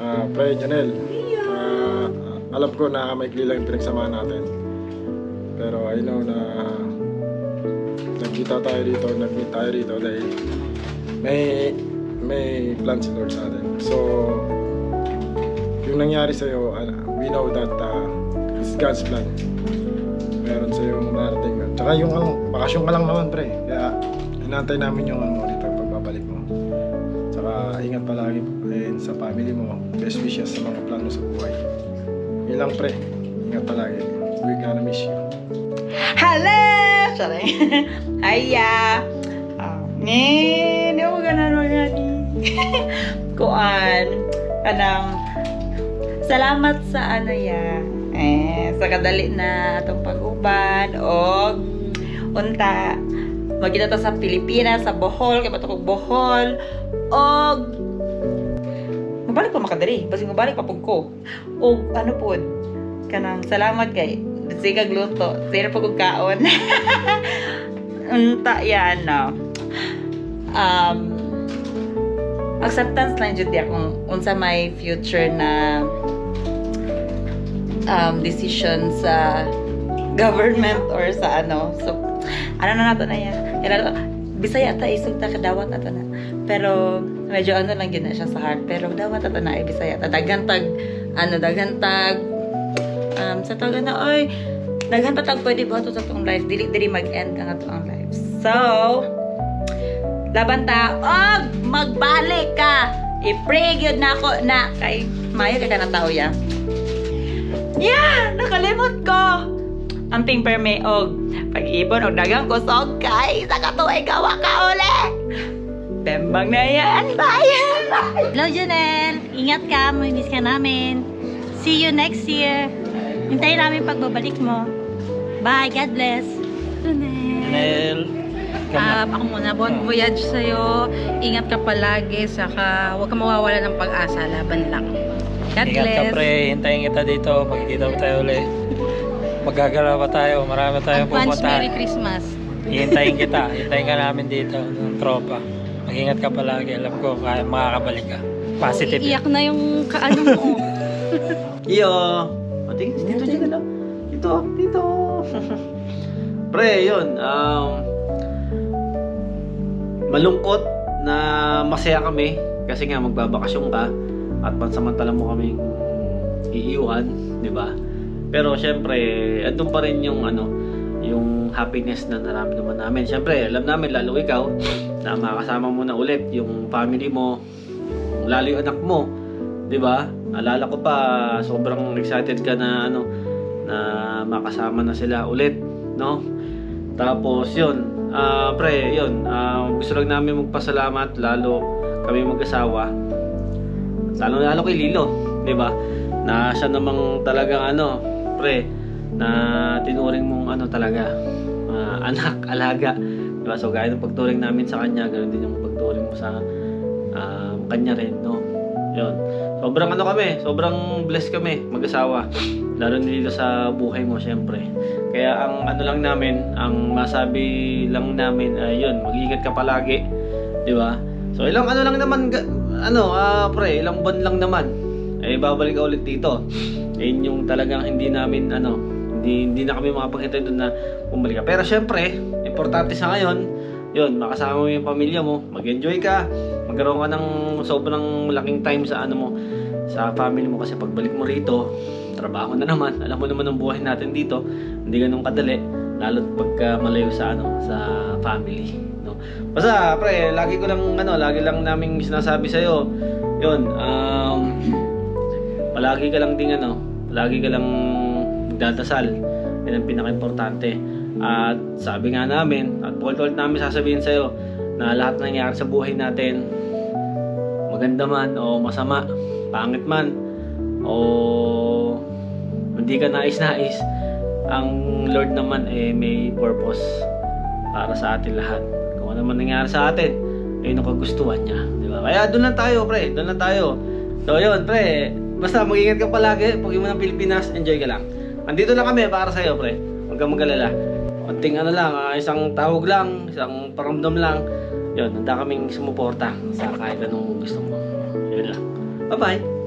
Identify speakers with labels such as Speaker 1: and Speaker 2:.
Speaker 1: Pre Janelle, alam ko na maikli lang yung pinagsamahan natin. Pero I know na nagkita tayo dito, nag-meet tayo dito dahil may plan si Lord sa atin. So, yung nangyari sa'yo, we know that it's God's plan. Meron sa'yo marating. Tsaka yung bakasyon ka lang naman, pre. Kaya inantay namin yung dito, pagbabalik mo. Tsaka ingat palagi sa family mo. Best wishes sa mga plano sa buhay. Yun lang, pre. Ingat palagi. We're gonna miss you.
Speaker 2: Hello! Sorry. Hiya! Hindi ako ganun mga kuan. Kanang salamat sa sa kadali na itong pag-uban o unta magkita ta sa Pilipinas, sa Bohol, kaya matukog Bohol o mabalik pa makadali basi mabalik pa pug ko o ano pod kanang salamat kay sigag luto sino pag kaon unta yan no acceptance lang jud ya kung unsa may future na decision sa government or sa so ano na nato na yan Bisaya ta isog ta kadawat ato na pero medyo lang yun na siya sa heart pero dawat ato na Bisaya ta daghantag sa taga na oy daghantag pwede ba to sa tong life dili mag-end ang atong life so laban ta og magbalik ka i-pray gyud nako na kay mayo kay kanang tao ya nakalimot ko amping perme og pag-ibon og dagang kusog kay sa katuig gawa ka uli tembang na yan bye
Speaker 3: Hello Janelle, ingat ka, miss ka namin. See you next year. Hintayin namin pagbabalik mo. Bye, God bless.
Speaker 4: Janelle,
Speaker 3: Ako muna, bon voyage sa'yo. Ingat ka palagi, saka huwag ka mawawala ng pag-asa, laban lang. God
Speaker 4: ingat ka
Speaker 3: bless.
Speaker 4: pre, hintayin kita dito. Magkikita pa tayo ulit. Magagala pa tayo, marami tayong
Speaker 3: Advance
Speaker 4: pupuntahan.
Speaker 3: Merry Christmas.
Speaker 4: Hintayin kita, hintayin ka namin dito ng tropa. Mag-ingat ka palagi, alam ko kaya makakabalik ka. Positive.
Speaker 3: Iiyak na yung kaano mo.
Speaker 5: Iyo. Dito dyan lang. Dito. Pre, yun. Malungkot na masaya kami kasi nga magbabakasyon ka at pansamantala mo kaming iiwan, di ba? Pero syempre, andun pa rin yung yung happiness na nararamdaman namin. Syempre, alam namin lalo ikaw na makasama mo na ulit yung family mo, lalo yung anak mo, 'di ba? Alala ko pa, sobrang excited ka na na makasama na sila ulit, no? Tapos 'yun, pre, 'yun, gusto lang namin magpasalamat lalo kami mag-asawa. Lalo kay Lilo, 'di ba? Na siya namang talagang pre, na tinuring mong talaga anak, alaga, diba? So gaya ng pagturing namin sa kanya, ganoon din yung pagturing mo sa kanya rin, no? Yun, sobrang sobrang blessed kami mag-asawa, lalo nila sa buhay mo syempre. Kaya ang lang namin, ang masabi lang namin ay yun, mag-ingat ka palagi, di ba? So ilang lang naman pre, ilang buwan lang naman babalik ka ulit dito. Yun yung talagang hindi namin hindi na kami makapaghintay doon na bumalik ka. Pero syempre, importante sa ngayon, yun, makasama mo yung pamilya mo, mag-enjoy ka, magkaroon ka ng sobrang laking time sa sa family mo kasi pagbalik mo rito, trabaho na naman. Alam mo naman ang buhay natin dito, hindi ganun kadali, lalo't pagka malayo sa sa family, no. Basta, pre, lagi lang naming sinasabi sa iyo, yun, palagi ka lang magdadasal. Yan ang pinaka-importante. At sabi nga namin, at ulit namin sasabihin sa'yo na lahat ng nangyari sa buhay natin, maganda man o masama, pangit man o hindi ka nais-nais, ang Lord naman may purpose para sa atin lahat. Kung ano man nangyari sa atin, ay nakagustuhan niya, di ba? Kaya doon lang tayo, pre, doon lang tayo. So yun, pre, basta mag-ingat ka palagi. Pag mo ng Pilipinas, enjoy ka lang. Andito lang kami para sa'yo, pre. Huwag kang mag-alala. Konting isang tawag lang, isang paramdam lang. Yun, handa kaming sumuporta sa kahit anong gusto mo. Yun lang. Bye-bye!